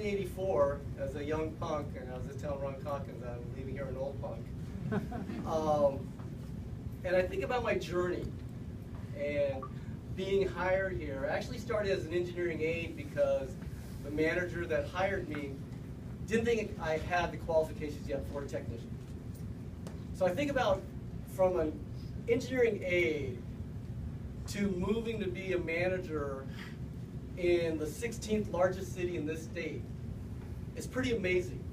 1984, as a young punk, and I was just telling Ron Calkins I'm leaving here an old punk. And I think about my journey and being hired here. I actually started as an engineering aide because the manager that hired me didn't think I had the qualifications yet for a technician. So I think about from an engineering aide to moving to be a manager in the 16th largest city in this state. It's pretty amazing.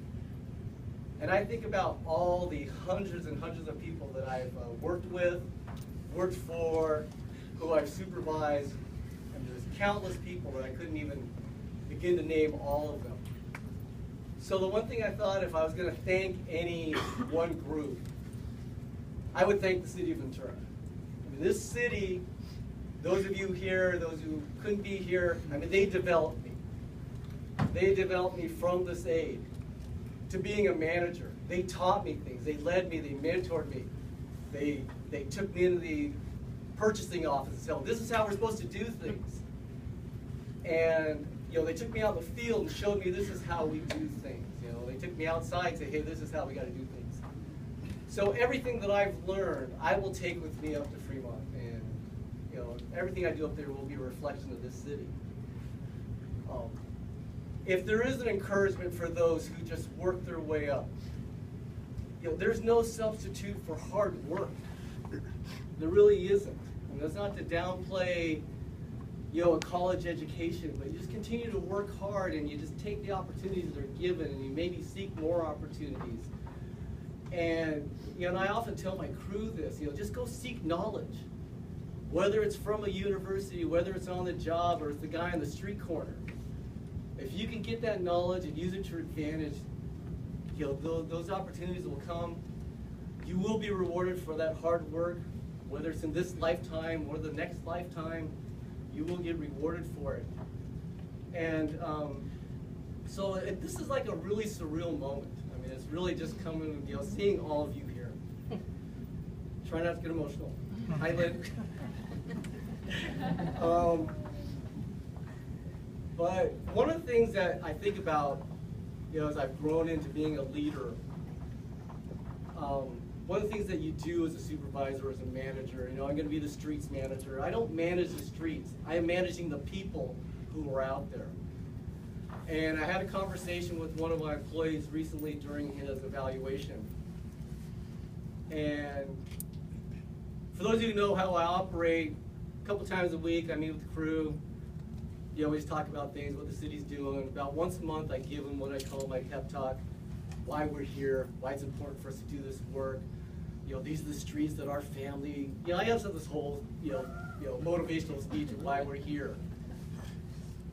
And I think about all the hundreds and hundreds of people that I've worked with, worked for, who I've supervised, and there's countless people that I couldn't even begin to name all of them. So the one thing I thought, if I was going to thank any one group, I would thank the City of Ventura. I mean, this city, those of you here, those who couldn't be here, I mean, they developed me. They developed me from this aide to being a manager. They taught me things. They led me. They mentored me. They took me into the purchasing office and said, well, this is how we're supposed to do things. And they took me out in the field and showed me this is how we do things. They took me outside and said, hey, this is how we got to do things. So everything that I've learned, I will take with me up to Fremont. And everything I do up there will be a reflection of this city. If there is an encouragement for those who just work their way up, there's no substitute for hard work. There really isn't. And that's not to downplay a college education, but you just continue to work hard and you just take the opportunities that are given and you maybe seek more opportunities. And I often tell my crew this, just go seek knowledge. Whether it's from a university, whether it's on the job, or it's the guy on the street corner. If you can get that knowledge and use it to your advantage, those opportunities will come. You will be rewarded for that hard work, whether it's in this lifetime or the next lifetime. You will get rewarded for it. And so this is like a really surreal moment. I mean, it's really just coming, seeing all of you here. Try not to get emotional. Hi, Lynn. But one of the things that I think about, as I've grown into being a leader, one of the things that you do as a supervisor, as a manager, I'm going to be the streets manager. I don't manage the streets. I am managing the people who are out there. And I had a conversation with one of my employees recently during his evaluation. And for those of you who know how I operate, a couple times a week I meet with the crew. You always talk about things, what the city's doing. About once a month I give them what I call my pep talk, why we're here, why it's important for us to do this work. These are the streets that our family, I have this whole, motivational speech of why we're here.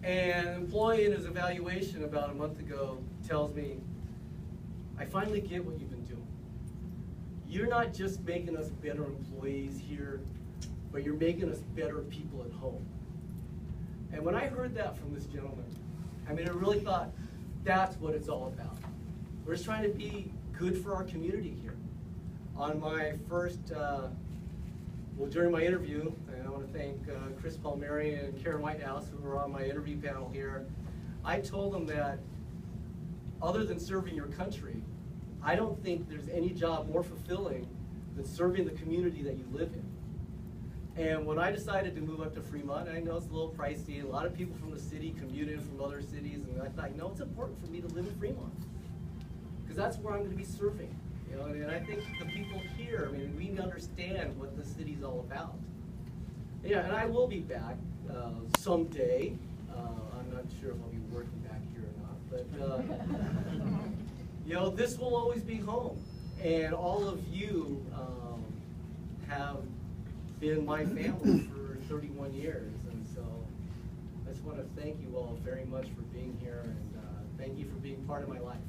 And an employee in his evaluation about a month ago tells me, I finally get what you've been doing. You're not just making us better employees here, but you're making us better people at home. And when I heard that from this gentleman, I really thought that's what it's all about. We're just trying to be good for our community here. On my first, during my interview, and I want to thank Chris Palmieri and Karen Whitehouse, who were on my interview panel here, I told them that other than serving your country, I don't think there's any job more fulfilling than serving the community that you live in. And when I decided to move up to Fremont, I know it's a little pricey, a lot of people from the city commute in from other cities, and I thought, it's important for me to live in Fremont, because that's where I'm going to be serving. And I think the people here, we understand what the city's all about. Yeah, and I will be back someday. I'm not sure if I'll be working back here or not, but this will always be home. And all of you have been my family for 31 years, and so I just want to thank you all very much for being here, and thank you for being part of my life.